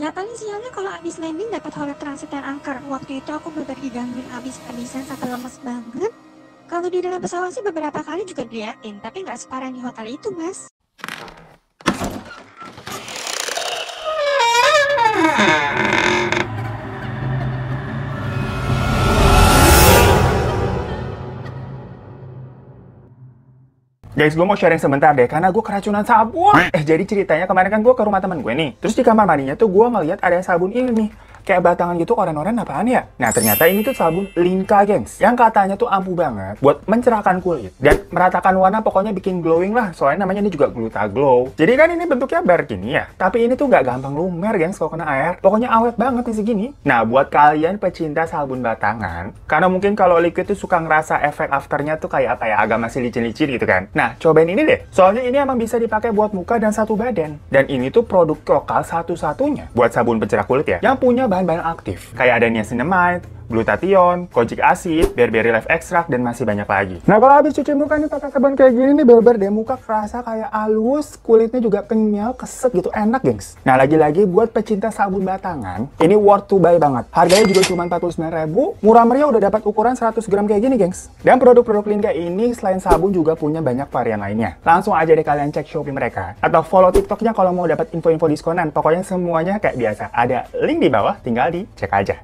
Ya paling sialnya kalau abis landing dapat hollow transit yang angker. Waktu itu aku bener digangguin abis-abisan sampai lemes banget. Kalau di dalam pesawat sih beberapa kali juga diliatin, tapi nggak separah di hotel itu, Mas. Guys, gue mau sharing sebentar deh, karena gue keracunan sabun. Jadi ceritanya kemarin kan gue ke rumah temen gue nih. Terus di kamar mandinya tuh gue ngeliat ada sabun ini nih. Kayak batangan gitu, oren-oren apaan ya? Nah, ternyata ini tuh sabun Linka, gengs. Yang katanya tuh ampuh banget buat mencerahkan kulit. Dan meratakan warna, pokoknya bikin glowing lah. Soalnya namanya ini juga Glutaglow. Jadi kan ini bentuknya bar gini ya. Tapi ini tuh nggak gampang lumer, gengs, kalau kena air. Pokoknya awet banget nih segini. Nah, buat kalian pecinta sabun batangan, karena mungkin kalau liquid tuh suka ngerasa efek afternya tuh kayak apa ya, agak masih licin-licin gitu kan. Nah, cobain ini deh. Soalnya ini emang bisa dipakai buat muka dan satu badan. Dan ini tuh produk lokal satu-satunya buat sabun pencerah kulit ya, yang punya bahan-bahan aktif. Kayak ada niacinamide, glutathione, kojic acid, berberry leaf extract, dan masih banyak lagi. Nah, kalau habis cuci muka nih pakai sabun kayak gini nih, bener-bener deh muka kerasa kayak halus, kulitnya juga kenyal, keset gitu, enak, gengs. Nah, lagi-lagi buat pecinta sabun batangan, ini worth to buy banget. Harganya juga cuma 49.000, murah meriah udah dapat ukuran 100 gram kayak gini, gengs. Dan produk-produk Linka ini selain sabun juga punya banyak varian lainnya. Langsung aja deh kalian cek Shopee mereka, atau follow TikToknya kalau mau dapat info-info diskonan. Pokoknya semuanya kayak biasa. Ada link di bawah, tinggal dicek aja.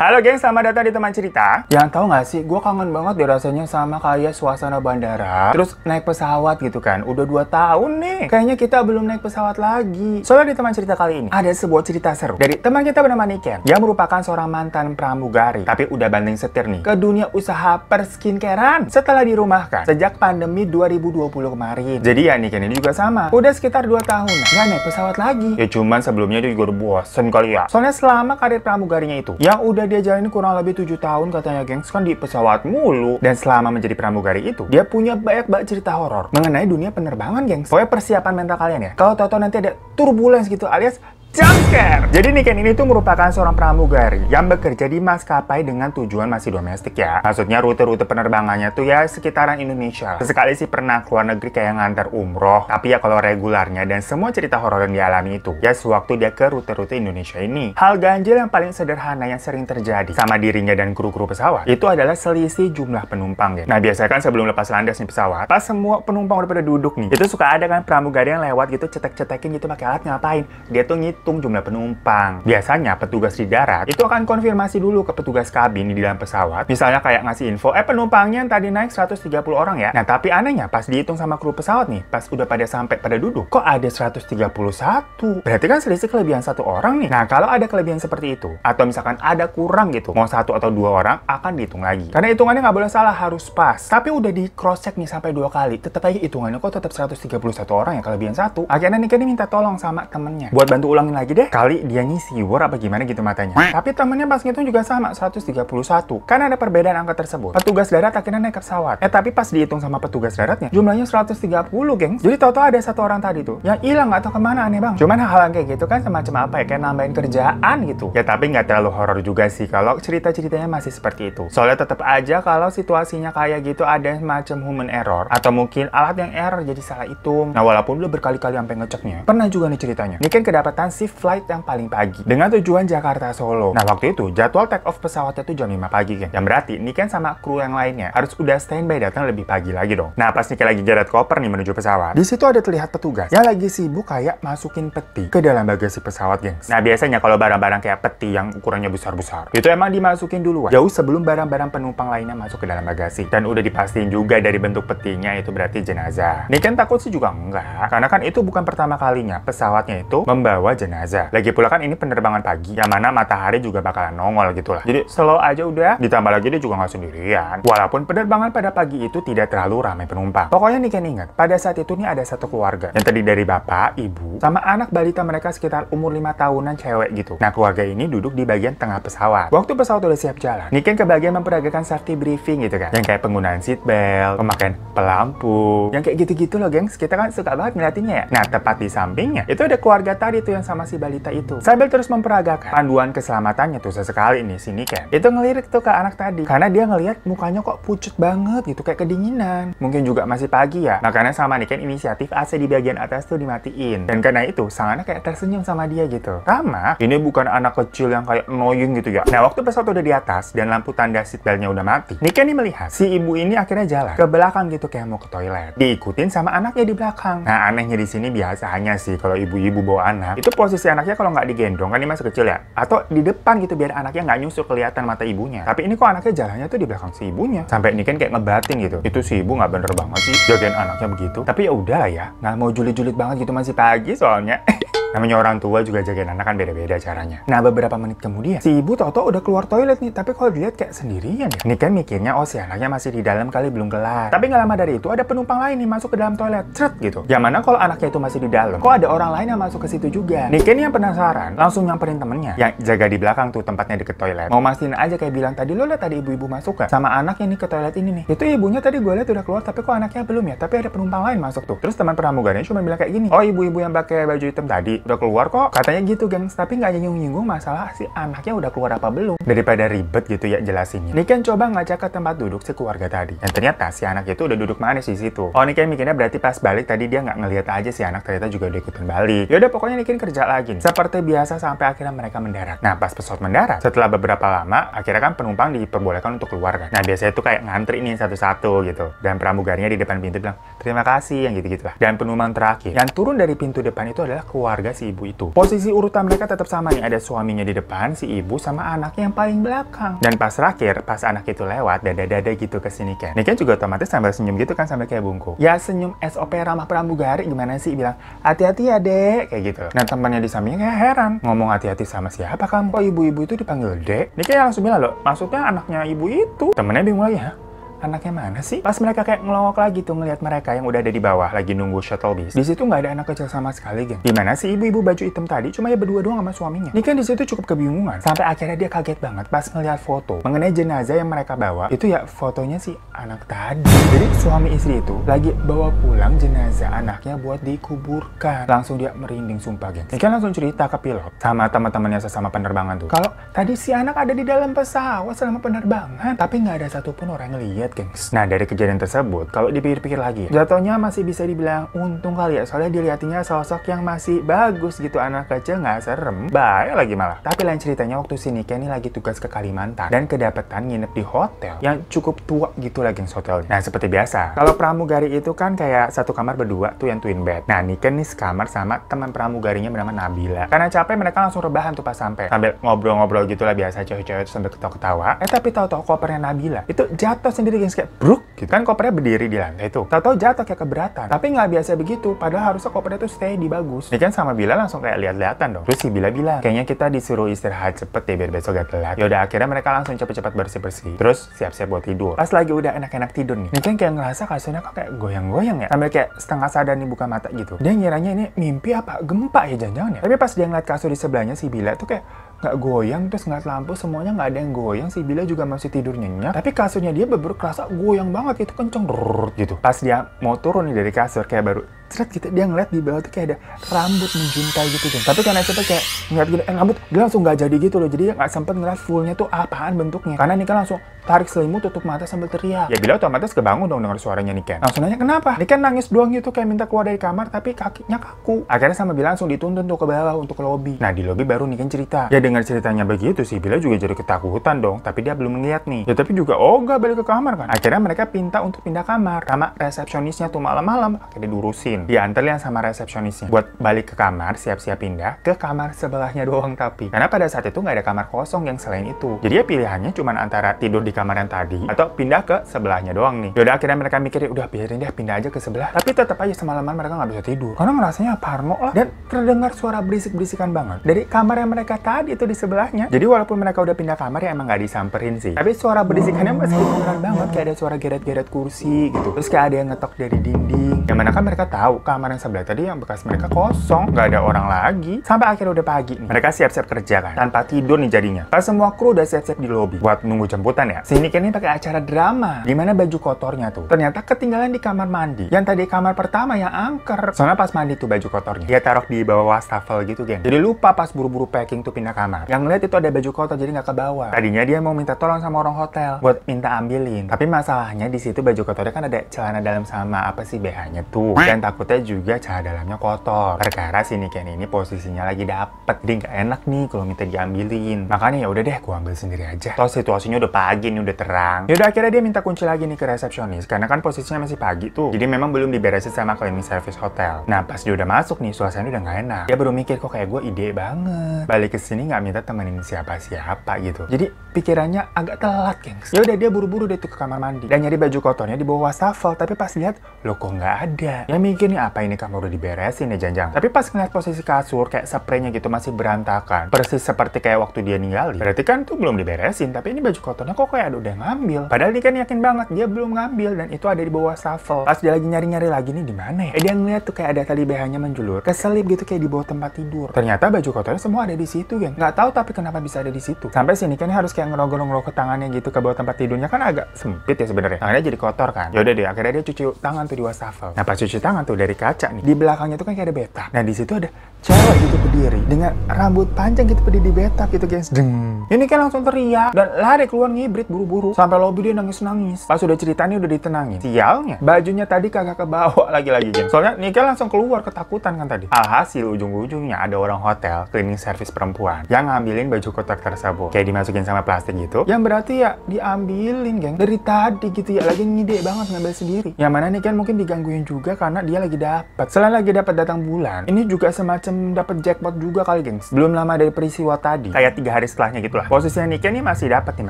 Halo geng, selamat datang di Teman Cerita. Yang tahu nggak sih, gue kangen banget deh rasanya sama kayak suasana bandara. Terus naik pesawat gitu kan, udah 2 tahun nih. Kayaknya kita belum naik pesawat lagi. Soalnya di Teman Cerita kali ini, ada sebuah cerita seru dari teman kita bernama Niken, yang merupakan seorang mantan pramugari, tapi udah banting setir nih ke dunia usaha perskincarean setelah dirumahkan sejak pandemi 2020 kemarin. Jadi ya Niken ini juga sama, udah sekitar 2 tahun nggak naik pesawat lagi. Ya cuman sebelumnya dia juga udah bosen kali ya. Soalnya selama karir pramugarinya itu, yang udah dia jalani kurang lebih 7 tahun katanya, gengs, kan di pesawat mulu. Dan selama menjadi pramugari itu, dia punya banyak cerita horor mengenai dunia penerbangan, gengs. Pokoknya persiapan mental kalian ya, kalau tahu-tahu nanti ada turbulence gitu alias jump-scare. Jadi Niken ini tuh merupakan seorang pramugari yang bekerja di maskapai dengan tujuan masih domestik ya. Maksudnya rute-rute penerbangannya tuh ya sekitaran Indonesia. Sesekali sih pernah keluar negeri kayak ngantar umroh. Tapi ya kalau regularnya dan semua cerita horor yang dialami itu, ya sewaktu dia ke rute-rute Indonesia ini. Hal ganjil yang paling sederhana yang sering terjadi sama dirinya dan kru-kru pesawat, itu adalah selisih jumlah penumpang ya. Nah biasanya kan sebelum lepas landas nih pesawat, pas semua penumpang udah pada duduk nih, itu suka ada kan pramugari yang lewat gitu, cetek-cetekin gitu pakai alat. Ngapain? Dia tuh hitung jumlah penumpang. Biasanya petugas di darat itu akan konfirmasi dulu ke petugas kabin di dalam pesawat. Misalnya kayak ngasih info, penumpangnya yang tadi naik 130 orang ya. Nah tapi anehnya pas dihitung sama kru pesawat nih, pas udah pada sampai pada duduk, kok ada 131? Berarti kan selisih kelebihan 1 orang nih. Nah kalau ada kelebihan seperti itu, atau misalkan ada kurang gitu, mau 1 atau 2 orang, akan dihitung lagi. Karena hitungannya nggak boleh salah, harus pas. Tapi udah di cross check nih sampai 2 kali, tetap aja hitungannya kok tetap 131 orang ya, kelebihan 1. Akhirnya Niken minta tolong sama temennya buat bantu ulangin lagi deh. Kali dia ngisi war apa gimana gitu matanya. Tapi temennya pas ngitung juga sama, 131. Karena ada perbedaan angka tersebut, petugas darat akhirnya naik ke pesawat. Tapi pas dihitung sama petugas daratnya, jumlahnya 130, gengs. Jadi total ada 1 orang tadi tuh yang hilang nggak tahu kemana, aneh bang. Cuman hal-hal kayak gitu kan semacam apa ya, kayak nambahin kerjaan gitu. Ya tapi nggak terlalu horor juga sih kalau cerita-ceritanya masih seperti itu. Soalnya tetap aja kalau situasinya kayak gitu ada semacam human error, atau mungkin alat yang error jadi salah hitung. Nah walaupun udah berkali-kali sampai ngeceknya, pernah juga nih ceritanya, Niken kedapatan shift flight yang paling pagi dengan tujuan Jakarta Solo. Nah waktu itu jadwal take off pesawatnya tuh jam 5 pagi kan. Yang berarti Niken sama kru yang lainnya harus udah standby datang lebih pagi lagi dong. Nah pas Niken lagi jaret koper nih menuju pesawat, di situ ada terlihat petugas yang lagi sibuk kayak masukin peti ke dalam bagasi pesawat, gengs. Nah biasanya kalau barang-barang kayak peti yang ukurannya besar-besar, itu emang dimasukin duluan jauh sebelum barang-barang penumpang lainnya masuk ke dalam bagasi. Dan udah dipastiin juga dari bentuk petinya itu berarti jenazah. Niken takut sih juga enggak, karena kan itu bukan pertama kalinya pesawatnya itu membawa jenazah. Lagi pula kan ini penerbangan pagi, yang mana matahari juga bakalan nongol gitu lah. Jadi slow aja udah, ditambah lagi dia juga nggak sendirian. Walaupun penerbangan pada pagi itu tidak terlalu ramai penumpang. Pokoknya Niken ingat, pada saat itu nih ada satu keluarga yang terdiri dari bapak, ibu, sama anak balita mereka sekitar umur 5 tahunan cewek gitu. Nah keluarga ini duduk di bagian tengah pesawat. Waktu pesawat udah siap jalan, Niken ke bagian memperagakan safety briefing gitu kan. Yang kayak penggunaan seat belt, pemakaian pelampu, yang kayak gitu-gitu loh, gengs. Kita kan suka banget ngeliatinnya ya. Nah tepat di sampingnya, itu ada keluarga tadi tuh yang sama sama si balita itu. Sambil terus memperagakan panduan keselamatannya tuh sesekali nih si Niken itu ngelirik tuh ke anak tadi. Karena dia ngelihat mukanya kok pucet banget gitu, kayak kedinginan. Mungkin juga masih pagi ya. Makanya sama Niken inisiatif AC di bagian atas tuh dimatiin. Dan karena itu sang anak kayak tersenyum sama dia gitu. Rama ini bukan anak kecil yang kayak annoying gitu ya. Nah waktu pesawat udah di atas dan lampu tanda seatbeltnya udah mati, Niken nih melihat si ibu ini akhirnya jalan ke belakang gitu kayak mau ke toilet. Diikutin sama anaknya di belakang. Nah anehnya di sini biasanya sih kalau ibu-ibu bawa anak, itu posisi anaknya kalau nggak digendong kan ini masih kecil ya, atau di depan gitu biar anaknya nggak nyusul kelihatan mata ibunya. Tapi ini kok anaknya jalannya tuh di belakang si ibunya. Sampai Niken kayak ngebatin gitu. Itu si ibu nggak bener banget sih jagain anaknya begitu. Tapi ya udah lah ya, nggak mau julid-julid banget gitu, masih pagi soalnya. Namanya orang tua juga jagain anak kan beda-beda caranya. Nah beberapa menit kemudian si ibu tau-tau udah keluar toilet nih. Tapi kalau dilihat kayak sendirian ya. Niken mikirnya oh si anaknya masih di dalam kali belum kelar. Tapi nggak lama dari itu ada penumpang lain nih masuk ke dalam toilet. Cret gitu. Yang mana kalau anaknya itu masih di dalam, kok ada orang lain yang masuk ke situ juga. Niken yang penasaran langsung nyamperin temennya yang jaga di belakang tuh tempatnya deket toilet. Mau mastiin aja kayak bilang tadi lo liat tadi ibu-ibu masuk kan sama anaknya nih ke toilet ini nih. Itu ibunya tadi gue liat udah keluar tapi kok anaknya belum ya. Tapi ada penumpang lain masuk tuh. Terus teman pramugarnya cuma bilang kayak gini, oh ibu-ibu yang pakai baju hitam tadi udah keluar kok. Katanya gitu gengs, tapi nggak nyinggung-nyinggung masalah si anaknya udah keluar apa belum. Daripada ribet gitu ya jelasinnya, Niken coba ngajak ke tempat duduk si keluarga tadi. Dan ternyata si anak itu udah duduk manis di situ. Oh Niken mikirnya berarti pas balik tadi dia nggak ngeliat aja si anak ternyata juga udah ikutan balik. Yaudah pokoknya Niken kerja lagi nih. Seperti biasa sampai akhirnya mereka mendarat. Nah pas pesawat mendarat, setelah beberapa lama, akhirnya kan penumpang diperbolehkan untuk keluar kan. Nah biasanya itu kayak ngantri nih satu-satu gitu. Dan pramugarinya di depan pintu bilang, terima kasih yang gitu-gitu lah. Dan penumpang terakhir yang turun dari pintu depan itu adalah keluarga si ibu itu. Posisi urutan mereka tetap sama nih, ada suaminya di depan, si ibu sama anaknya yang paling belakang. Dan pas terakhir, pas anak itu lewat, dada-dada gitu ke si Niken. Niken juga otomatis sambil senyum gitu kan, sambil kayak bungkuk. Ya senyum SOP ramah pramugari gimana sih, bilang hati-hati ya dek, kayak gitu. Nah temannya di sampingnya kayak heran, ngomong hati-hati sama siapa kamu? Kok ibu-ibu itu dipanggil dek? Niken langsung bilang loh, maksudnya anaknya ibu itu. Temennya bingung lagi, hah? Anaknya mana sih? Pas mereka kayak ngelongok lagi tuh ngeliat mereka yang udah ada di bawah lagi nunggu shuttle bis. Di situ nggak ada anak kecil sama sekali, geng. Gimana sih ibu-ibu baju hitam tadi cuma ya berdua doang sama suaminya. Niken di situ cukup kebingungan. Sampai akhirnya dia kaget banget pas ngeliat foto mengenai jenazah yang mereka bawa. Itu ya fotonya si anak tadi. Jadi suami istri itu lagi bawa pulang jenazah anaknya buat dikuburkan. Langsung dia merinding sumpah, geng. Niken langsung cerita ke pilot sama teman-temannya sesama penerbangan tuh. Kalau tadi si anak ada di dalam pesawat selama penerbangan, tapi nggak ada satupun orang ngeliat. Gengs. Nah dari kejadian tersebut kalau dipikir-pikir lagi jatuhnya masih bisa dibilang untung kali ya, soalnya dilihatinnya sosok yang masih bagus gitu, anak kecil nggak serem, baik lagi malah. Tapi lain ceritanya waktu si Niken ini lagi tugas ke Kalimantan dan kedapetan nginep di hotel yang cukup tua gitu lagi hotelnya. Nah seperti biasa kalau pramugari itu kan kayak satu kamar berdua tuh yang twin bed. Nah Niken nih sekamar sama teman pramugarinya bernama Nabila. Karena capek mereka langsung rebahan tuh pas sampai sambil ngobrol-ngobrol gitulah biasa cewek-cewek tuh sambil ketawa-ketawa. Tapi tahu-tahu kopernya Nabila itu jatuh sendiri kayak bruk gitu kan, kopernya berdiri di lantai tuh. Tahu-tahu jatuh kayak keberatan. Tapi nggak biasa begitu, padahal harusnya kopernya tuh stay di bagus. Niken sama Bila langsung kayak lihat-lihatan dong. Terus si Bila bilang, kayaknya kita disuruh istirahat cepet deh biar besok gak telat. Yaudah akhirnya mereka langsung cepet-cepet bersih-bersih. Terus siap-siap buat tidur. Pas lagi udah enak-enak tidur nih, Niken kayak ngerasa kasurnya kok kayak goyang-goyang ya. Sambil kayak setengah sadar nih buka mata gitu. Dia ngiranya ini mimpi apa gempa ya jangan-jangan ya. Tapi pas dia ngeliat kasur di sebelahnya si Bila tuh kayak nggak goyang, terus ngeliat lampu semuanya nggak ada yang goyang. Si Bila juga masih tidur nyenyak, tapi kasurnya dia bener-bener kerasa goyang banget gitu, kenceng gitu. Pas dia mau turun nih dari kasur kayak baru seret gitu, dia ngeliat di bawah tuh kayak ada rambut menjuntai gitu kan. Tapi karena cepet kayak ngeliat gini, rambut dia langsung nggak jadi gitu loh. Jadi dia nggak sempet ngeliat fullnya tuh apaan bentuknya. Karena Niken langsung tarik selimut, tutup mata sambil teriak. Ya Bila otomatis kebangun dong denger suaranya Niken. Langsung nanya kenapa? Niken nangis doang gitu kayak minta keluar dari kamar tapi kakinya kaku. Akhirnya sama Bila langsung dituntun tuh ke bawah untuk ke lobi. Nah di lobi baru Niken cerita. Ya dengar ceritanya begitu sih Bila juga jadi ketakutan dong. Tapi dia belum ngeliat nih. Ya tapi juga nggak balik ke kamar kan. Akhirnya mereka pinta untuk pindah kamar sama resepsionisnya tuh malam-malam. Akhirnya diurusin. Dianterin sama resepsionisnya buat balik ke kamar, siap-siap pindah ke kamar sebelahnya doang. Tapi karena pada saat itu nggak ada kamar kosong yang selain itu. Jadi ya pilihannya cuma antara tidur di kamar yang tadi atau pindah ke sebelahnya doang nih. Yaudah akhirnya mereka mikir udah biarin deh pindah aja ke sebelah. Tapi tetap aja semalaman mereka nggak bisa tidur karena ngerasanya parno lah dan terdengar suara berisik-berisikan banget dari kamar yang mereka tadi itu di sebelahnya. Jadi walaupun mereka udah pindah kamar ya emang nggak disamperin sih, tapi suara berisikannya masih kedengeran banget, kayak ada suara geret-geret kursi gitu. Terus kayak ada yang ngetok dari dinding. Yang mana kan mereka tahu tahu kamar yang sebelah tadi yang bekas mereka kosong, nggak ada orang lagi. Sampai akhirnya udah pagi nih. Mereka siap-siap kerja kan, tanpa tidur nih jadinya. Pas semua kru udah siap-siap di lobi buat nunggu jemputan ya. Si Niken ini pakai acara drama, dimana baju kotornya tuh ternyata ketinggalan di kamar mandi. Yang tadi kamar pertama yang angker. Soalnya pas mandi tuh baju kotornya dia taruh di bawah wastafel gitu, geng. Jadi lupa pas buru-buru packing tuh pindah kamar. Yang ngeliat itu ada baju kotor jadi nggak ke bawah. Tadinya dia mau minta tolong sama orang hotel buat minta ambilin. Tapi masalahnya di situ baju kotornya kan ada celana dalam sama apa sih BH-nya tuh. Dan takutnya juga celana dalamnya kotor. Perkara si Niken ini posisinya lagi dapet. Jadi nggak enak nih kalau minta diambilin. Makanya ya udah deh, gua ambil sendiri aja. Toh situasinya udah pagi nih, udah terang. Yaudah akhirnya dia minta kunci lagi nih ke resepsionis karena kan posisinya masih pagi tuh. Jadi memang belum diberesin sama cleaning service hotel. Nah pas dia udah masuk nih, suasana udah nggak enak. Dia baru mikir kok kayak gue ide banget. Balik ke sini nggak minta temenin siapa-siapa gitu. Jadi pikirannya agak telat, gengs. Ya udah dia buru-buru deh tuh ke kamar mandi dan nyari baju kotornya di bawah wastafel. Tapi pas lihat, loh kok nggak ada. Ya mikir nih apa ini kamar udah diberesin ya janjang. Tapi pas ngeliat posisi kasur kayak spraynya gitu masih berantakan, persis seperti kayak waktu dia ninggalin. Berarti kan tuh belum diberesin. Tapi ini baju kotornya kok kayak ada udah ngambil. Padahal dia kan yakin banget dia belum ngambil dan itu ada di bawah wastafel. Pas dia lagi nyari-nyari lagi nih di mana ya? Dia ngeliat tuh kayak ada tali BH-nya menjulur, keselip gitu kayak di bawah tempat tidur. Ternyata baju kotornya semua ada di situ, geng. Nggak tahu tapi kenapa bisa ada di situ. Sampai sini kan harus kayak ngerogol-ngerogol tangannya gitu ke bawah tempat tidurnya, kan agak sempit ya sebenarnya. Tangannya jadi kotor kan. Yaudah deh, akhirnya dia cuci tangan tuh di wastafel. Nah pas cuci tangan tuh dari kaca nih, di belakangnya tuh kan kayak ada bathtub. Nah di situ ada cewek gitu berdiri dengan rambut panjang gitu berdiri di bathtub gitu, guys. Deng. Ini kan langsung teriak dan lari keluar ngibrit buru-buru. Sampai lobi dia nangis-nangis. Pas udah ceritanya udah ditenangin. Sialnya, bajunya tadi kagak kebawa lagi-lagi, geng. Soalnya Niken langsung keluar ketakutan kan tadi. Alhasil ujung-ujungnya ada orang hotel cleaning service perempuan yang ngambilin baju kotor tersebut. Kayak dimasukin sama plastik gitu. Yang berarti ya diambilin, geng. Dari tadi gitu ya, lagi ngide banget ngambil sendiri. Yang mana Niken mungkin digangguin juga karena dia lagi dapat. Selain lagi dapat datang bulan, ini juga semacam dapat jackpot juga kali, gengs. Belum lama dari peristiwa tadi, kayak 3 hari setelahnya gitulah. Posisinya Niken ini masih dapat nih,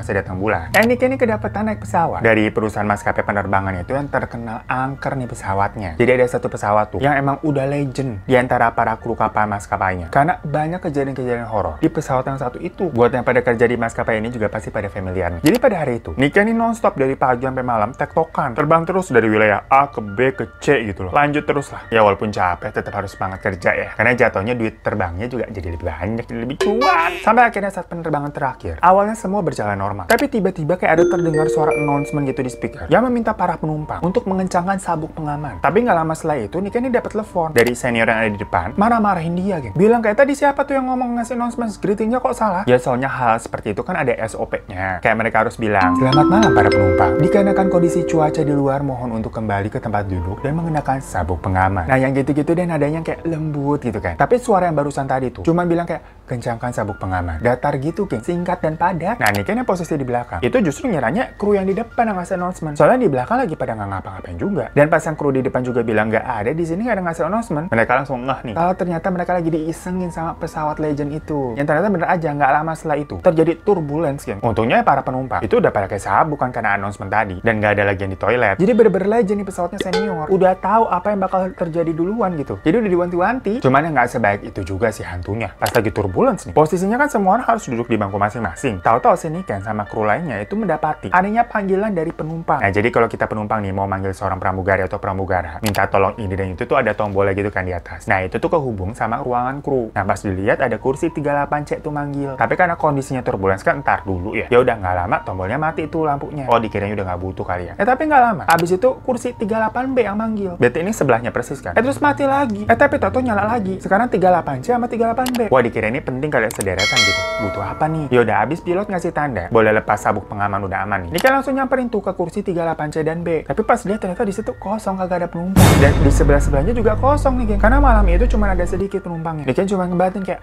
masih datang bulan. Niken ini kedapatan naik pesawat dari perusahaan maskapai penerbangan itu yang terkenal angker nih pesawatnya. Jadi ada satu pesawat tuh yang emang udah legend di antara para kru kapal maskapainya. Karena banyak kejadian-kejadian horor di pesawat yang satu itu. Buat yang pada kerja di maskapai ini juga pasti pada familiar nih. Jadi pada hari itu, Niken ini nonstop dari pagi sampai malam tektokan. Terbang terus dari wilayah A ke B ke C gitu loh. Lanjut terus lah. Ya walaupun capek, tetap harus semangat kerja ya. Karena jatuhnya duit terbangnya juga jadi lebih banyak, jadi lebih cuan. Sampai akhirnya saat penerbangan terakhir, awalnya semua berjalan normal. Tapi tiba-tiba kayak ada terdengar suara announcement gitu di speaker yang meminta para penumpang untuk mengencangkan sabuk pengaman. Tapi nggak lama setelah itu, Niken ini dapat telepon dari senior yang ada di depan, marah-marahin dia, geng. Bilang kayak tadi siapa tuh yang ngomong ngasih announcement, greetingnya kok salah? Ya soalnya hal seperti itu kan ada SOP-nya. Kayak mereka harus bilang, selamat malam para penumpang. Dikarenakan kondisi cuaca di luar, mohon untuk kembali ke tempat duduk dan mengenakan sabuk pengaman. Nah yang gitu-gitu dan nadanya kayak lembut gitu kan. Tapi suara yang barusan tadi tuh cuman bilang kayak kencangkan sabuk pengaman. Datar gitu, geng, singkat dan padat. Nah Niken yang posisi di belakang itu justru nyeranya kru yang di depan yang ngasih announcement. Soalnya di belakang lagi pada nggak ngapa-ngapain juga. Dan pas yang kru di depan juga bilang nggak ada di sini, nggak ada ngasih announcement. Mereka langsung ngeh nih. Kalau ternyata mereka lagi diisengin sama pesawat legend itu. Yang ternyata bener aja nggak lama setelah itu terjadi turbulence, geng. Untungnya para penumpang itu udah pada kayak sabuk bukan karena announcement tadi dan nggak ada lagi yang di toilet. Jadi bener-bener legend nih pesawatnya senior. Udah tahu apa yang bakal terjadi duluan gitu. Jadi udah diwanti-wanti. Cuman yang nggak sebaik itu juga sih hantunya. Pas lagi turbulence nih, posisinya kan semua orang harus duduk di bangku masing-masing. Tahu-tahu si Niken sama kru lainnya itu mendapati adanya panggilan dari penumpang. Nah, jadi kalau kita penumpang nih mau manggil seorang pramugari atau pramugara, minta tolong ini dan itu tuh ada tombolnya gitu kan di atas. Nah, itu tuh kehubung sama ruangan kru. Nah, pas dilihat ada kursi 38C tuh manggil. Tapi karena kondisinya turbulence kan ntar dulu ya. Ya udah nggak lama tombolnya mati tuh lampunya. Oh, dikiranya udah nggak butuh kali ya. Tapi nggak lama. Abis itu kursi 38B yang manggil. Berarti ini sebelahnya persis kan. Terus mati lagi. Tapi Toto nyala lagi. Sekarang 38C sama 38B. Wah, dikira ini penting kali ya, sederetan gitu. Butuh apa nih? Yaudah, abis pilot ngasih tanda boleh lepas sabuk pengaman udah aman nih. Ini kan langsung nyamperin tuh ke kursi 38C dan B. Tapi pas dia ternyata di situ kosong, kagak ada penumpang. Dan di sebelah-sebelahnya juga kosong nih, geng. Karena malam itu cuma ada sedikit penumpangnya. Dia kan cuma ngebatin kayak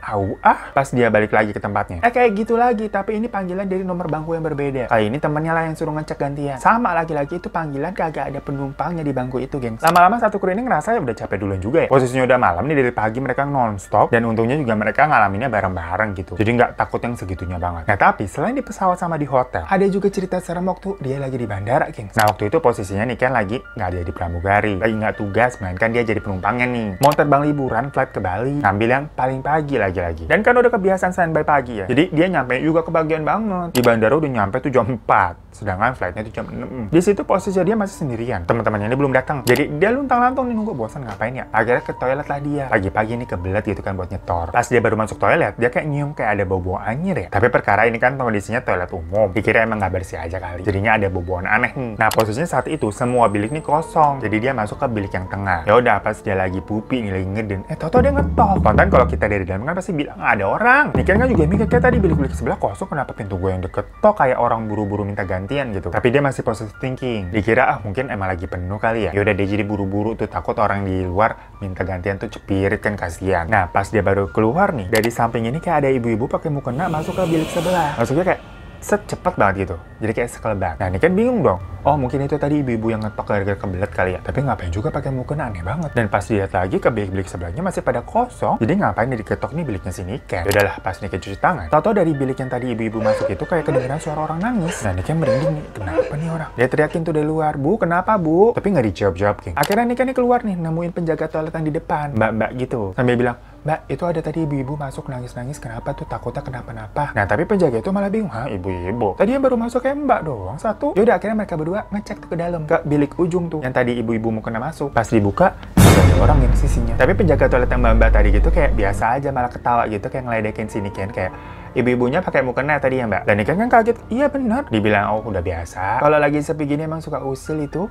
pas dia balik lagi ke tempatnya. Kayak gitu lagi, tapi ini panggilan dari nomor bangku yang berbeda. Kali ini temennya lah yang suruh ngecek gantian. Sama lagi-lagi itu panggilan kagak ada penumpangnya di bangku itu, geng. Lama-lama satu kru ini ngerasa ya udah capek duluan juga ya. Posisinya udah malam nih, dari pagi mereka non-stop dan untungnya juga mereka ngalaminnya bareng-bareng gitu. Jadi nggak takut yang segitunya banget. Nah tapi selain di pesawat sama di hotel, ada juga cerita serem waktu dia lagi di bandara, geng. Nah waktu itu posisinya Niken lagi nggak ada di pramugari, lagi nggak tugas, melainkan dia jadi penumpangnya nih. Mau terbang liburan, flight ke Bali, ngambil yang paling pagi lagi-lagi. Dan kan udah kebiasaan standby pagi ya. Jadi dia nyampe juga kebagian banget. Di bandara udah nyampe tuh jam 4. sedangkan flightnya itu jam 6. Di situ posisi dia masih sendirian, teman-temannya ini belum datang. Jadi dia luntang-lantung nih nunggu, bosan ngapain ya. Akhirnya ke toilet lah dia. Pagi-pagi nih kebelet gitu kan buat nyetor. Pas dia baru masuk toilet, dia kayak nyium kayak ada bau-bau anyir ya. Tapi perkara ini kan kondisinya toilet umum, dikira emang nggak bersih aja kali. Jadinya ada bau-bauan aneh nih. Nah posisinya saat itu semua bilik nih kosong. Jadi dia masuk ke bilik yang tengah. Ya udah pas dia lagi pupi nih lagi ngeden, tau-tau dia ngetop. Konten kalau kita dari dalam kan pasti bilang ada orang. Niken kan juga mikir kayak tadi bilik-bilik sebelah kosong, kenapa pintu gue yang deket toh kayak orang buru-buru minta gantian gitu. Tapi dia masih positive thinking. Dikira mungkin emang lagi penuh kali ya. Ya udah dia jadi buru-buru tuh, takut orang di luar minta gantian tuh cepirit kan, kasihan. Nah pas dia baru keluar nih dari samping ini kayak ada ibu-ibu pakai mukena masuk ke bilik sebelah. Maksudnya kayak cepet banget gitu, jadi kayak sekelebat. Nah ini kan bingung dong, oh mungkin itu tadi ibu-ibu yang ngetok gara-gara kebelet kali ya, tapi ngapain juga pakai mukena, aneh banget. Dan pas dilihat lagi ke bilik-bilik sebelahnya masih pada kosong, jadi ngapain dia diketok nih biliknya si Niken. Yaudahlah pas Niken cuci tangan, tau-tau dari bilik yang tadi ibu-ibu masuk itu kayak kedengeran suara orang nangis. Nah Niken merinding nih, kenapa nih orang? Dia teriakin tuh dari luar, bu kenapa bu? Tapi nggak dijawab-jawab King. Akhirnya Niken nih keluar nih, nemuin penjaga toilet yang di depan, mbak-mbak gitu, sambil bilang, Mbak, itu ada tadi ibu-ibu masuk nangis-nangis, kenapa tuh, takutnya kenapa-napa. Nah, tapi penjaga itu malah bingung, hah ibu-ibu? Tadi yang baru masuk kayak mbak doang, satu. Yaudah, akhirnya mereka berdua ngecek tuh ke dalam, ke bilik ujung tuh, yang tadi ibu-ibu mau kena masuk. Pas dibuka, ada orang yang sisinya. Tapi penjaga toilet yang mbak-mbak tadi gitu kayak biasa aja, malah ketawa gitu, kayak ngeledekin si Niken, kayak ibu-ibunya pakai mukena tadi ya mbak. Dan Niken kan kaget, iya bener. Dibilang, oh udah biasa. Kalau lagi sepi gini emang suka usil itu.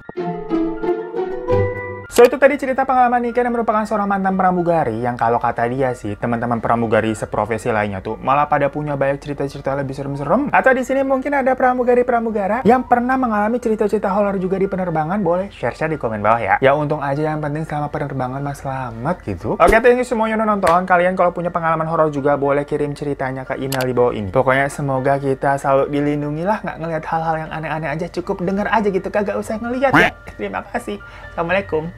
So itu tadi cerita pengalaman Niken yang merupakan seorang mantan pramugari yang kalau kata dia sih, teman-teman pramugari seprofesi lainnya tuh malah pada punya banyak cerita-cerita lebih serem-serem. Atau di sini mungkin ada pramugari-pramugara yang pernah mengalami cerita-cerita horor juga di penerbangan, boleh share-share di komen bawah ya. Ya untung aja yang penting selama penerbangan mas selamat gitu. Oke, thank you semuanya udah nonton. Kalian kalau punya pengalaman horor juga boleh kirim ceritanya ke email di bawah ini. Pokoknya semoga kita selalu dilindungi lah, nggak ngelihat hal-hal yang aneh-aneh aja, cukup denger aja gitu, kagak usah ngelihat ya. Terima kasih. Assalamualaikum.